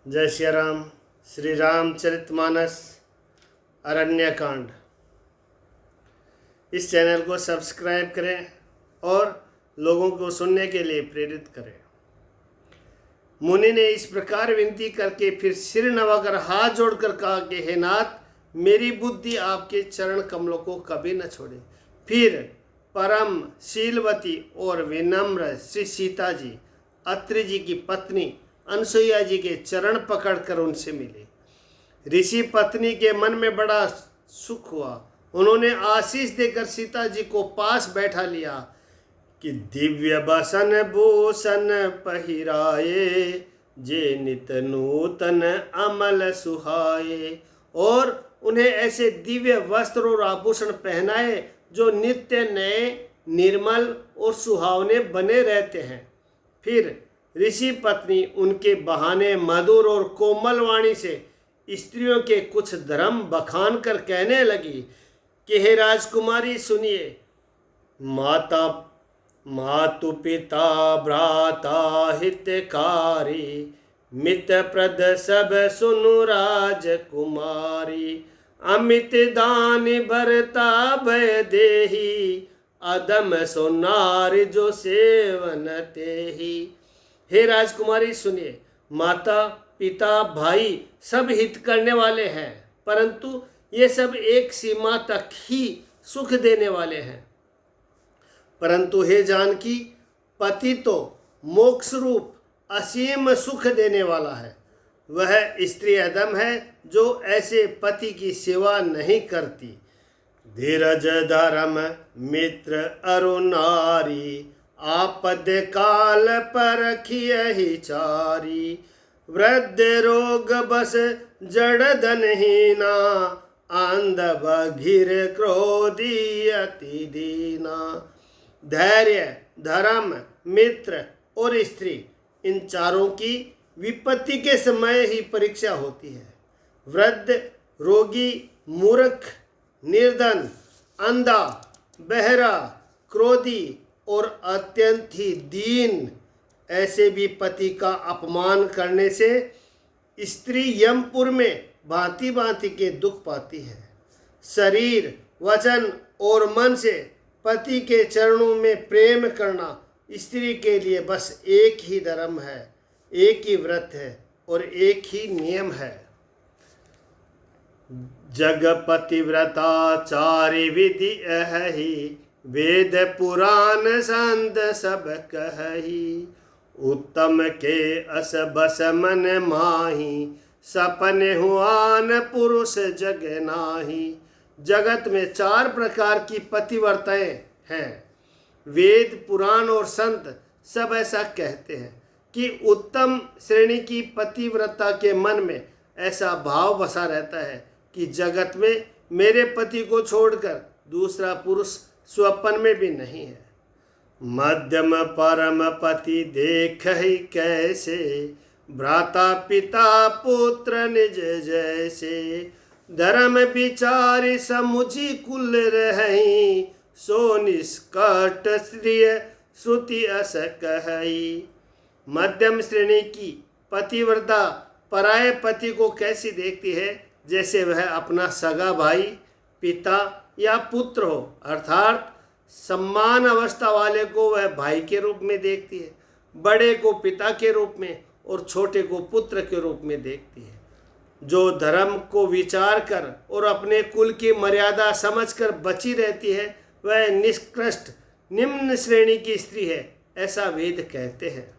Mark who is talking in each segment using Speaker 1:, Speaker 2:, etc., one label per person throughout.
Speaker 1: जय श्री राम। श्री रामचरितमानस अरण्यकांड। इस चैनल को सब्सक्राइब करें और लोगों को सुनने के लिए प्रेरित करें। मुनि ने इस प्रकार विनती करके फिर सिर नवाकर हाथ जोड़कर कहा कि हे नाथ, मेरी बुद्धि आपके चरण कमलों को कभी न छोड़े। फिर परम शीलवती और विनम्र श्री सीता जी, अत्रि जी की पत्नी अनसुईया जी के चरण पकड़कर उनसे मिले। ऋषि पत्नी के मन में बड़ा सुख हुआ। उन्होंने आशीष देकर सीता जी को पास बैठा लिया कि दिव्य बसन भूषण पहिराए, जे नित नूतन अमल सुहाए। और उन्हें ऐसे दिव्य वस्त्र और आभूषण पहनाए जो नित्य नए, निर्मल और सुहावने बने रहते हैं। फिर ऋषि पत्नी उनके बहाने मधुर और कोमल वाणी से स्त्रियों के कुछ धर्म बखान कर कहने लगी कि हे राजकुमारी सुनिए, मातु पिता भ्राता हितकारी, मित्र प्रद सब सुनु राजकुमारी। अमित दान भरता भय देही, अदम सो नारी जो सेवन तेही। हे राजकुमारी सुनिए, माता पिता भाई सब हित करने वाले हैं, परंतु ये सब एक सीमा तक ही सुख देने वाले हैं। परंतु हे जानकी, पति तो मोक्ष रूप असीम सुख देने वाला है। वह स्त्री अदम है जो ऐसे पति की सेवा नहीं करती। धीरज धर्म मित्र अरु नारी, आपद काल परखियहि चारी। वृद्ध रोग बस जड़ धनहीना, अंध बधिर क्रोधी अति दीना। धैर्य, धर्म, मित्र और स्त्री, इन चारों की विपत्ति के समय ही परीक्षा होती है। वृद्ध, रोगी, मूर्ख, निर्धन, अंधा, बहरा, क्रोधी और अत्यंत ही दीन, ऐसे भी पति का अपमान करने से स्त्री यमपुर में भांति भांति के दुख पाती है। शरीर, वचन और मन से पति के चरणों में प्रेम करना स्त्री के लिए बस एक ही धर्म है, एक ही व्रत है और एक ही नियम है। जगपति व्रताचार्य विधि अहि, वेद पुराण संत सब कहही। उत्तम के अस बस मन माही, सपने हुआन पुरुष जग नाही। जगत में 4 प्रकार की पतिव्रताएं हैं। वेद, पुराण और संत सब ऐसा कहते हैं कि उत्तम श्रेणी की पतिव्रता के मन में ऐसा भाव बसा रहता है कि जगत में मेरे पति को छोड़कर दूसरा पुरुष स्वप्न में भी नहीं है। मध्यम परम पति देख ही कैसे, भ्राता पिता पुत्र निज जैसे। धर्म विचार समुझी कुल रही, सो निष्कट श्रिय श्रुति अस कहई। मध्यम श्रेणी की पतिव्रता पराये पति को कैसी देखती है, जैसे वह अपना सगा भाई, पिता या पुत्र हो, अर्थात सम्मान अवस्था वाले को वह भाई के रूप में देखती है, बड़े को पिता के रूप में और छोटे को पुत्र के रूप में देखती है। जो धर्म को विचार कर और अपने कुल की मर्यादा समझकर बची रहती है, वह निष्कृष्ट निम्न श्रेणी की स्त्री है, ऐसा वेद कहते हैं।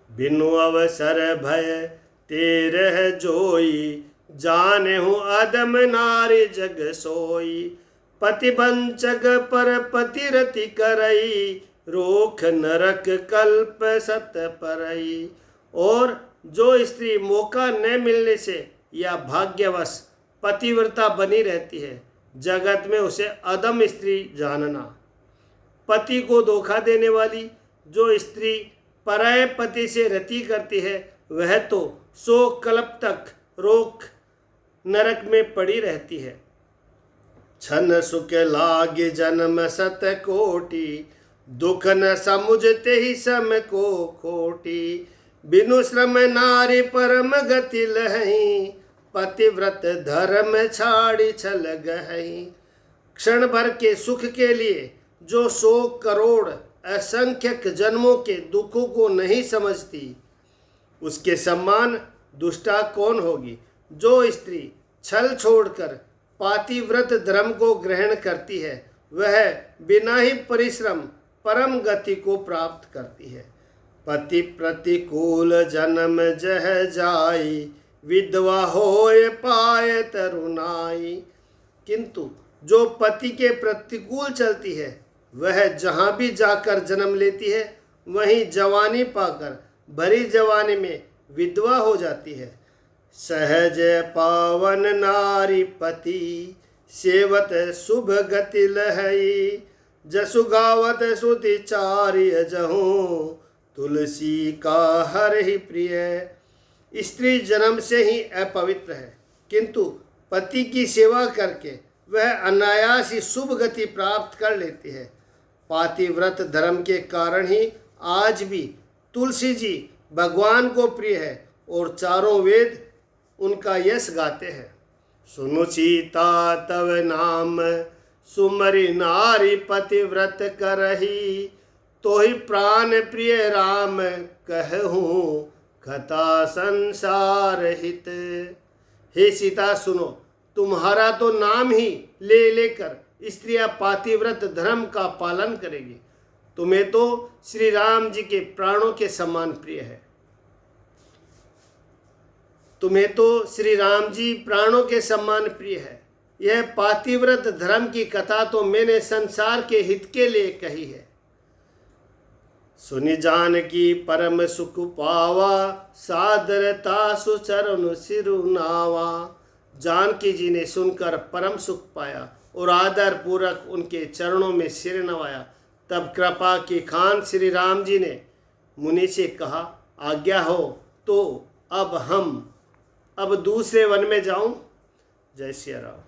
Speaker 1: बिनु अवसर भय तेरह जोई, जाने हूँ अदम नारी जग सोई। पतिवंचक पर पतिरति करई, रोख नरक कल्प सत परई। और जो स्त्री मौका न मिलने से या भाग्यवश पतिव्रता बनी रहती है, जगत में उसे अदम स्त्री जानना। पति को धोखा देने वाली जो स्त्री पराये पति से रति करती है, वह तो 100 कल्प तक रोक नरक में पड़ी रहती है। छन सुख लागे जन्म सत कोटि, दुख न समुझते ही सम को खोटी। बिनु श्रम नारी परम गति लहई, पतिव्रत धर्म छाड़ी छल गहई। क्षण भर के सुख के लिए जो 100 करोड़ असंख्यक जन्मों के दुखों को नहीं समझती, उसके समान दुष्टा कौन होगी। जो स्त्री छल छोड़कर पातिव्रत धर्म को ग्रहण करती है, वह बिना ही परिश्रम परम गति को प्राप्त करती है। पति प्रतिकूल जन्म जह जाई, विधवा होए पाए तरुणाई। किंतु जो पति के प्रतिकूल चलती है, वह जहाँ भी जाकर जन्म लेती है, वहीं जवानी पाकर भरी जवानी में विधवा हो जाती है। सहज पावन नारी पति, सेवत शुभ गति लहई। जसु गावत सुति चार्य जहूँ, तुलसी का हर ही प्रिय। स्त्री जन्म से ही अपवित्र है, किंतु पति की सेवा करके वह अनायास ही शुभ गति प्राप्त कर लेती है। पातिव्रत धर्म के कारण ही आज भी तुलसी जी भगवान को प्रिय है और चारों वेद उनका यश गाते हैं। सुनु सीता तव नाम, सुमरि नारी पतिव्रत करही। तो ही प्राण प्रिय राम कहूँ, कथा संसार हित। हे सीता सुनो, तुम्हारा तो नाम ही ले लेकर स्त्रियां पातिव्रत धर्म का पालन करेगी। तुम्हें तो श्री राम जी के प्राणों के समान प्रिय है। तुम्हें तो श्री राम जी प्राणों के समान प्रिय है। यह पातिव्रत धर्म की कथा तो मैंने संसार के हित के लिए कही है। सुनि जानकी परम सुख पावा, सादरता सुचरण सिरुनावा। जानकी जी ने सुनकर परम सुख पाया और आदर पूर्वक उनके चरणों में सिर नवाया। तब कृपा की खान श्री राम जी ने मुनि से कहा, आज्ञा हो तो अब दूसरे वन में जाऊं। जय श्री राम।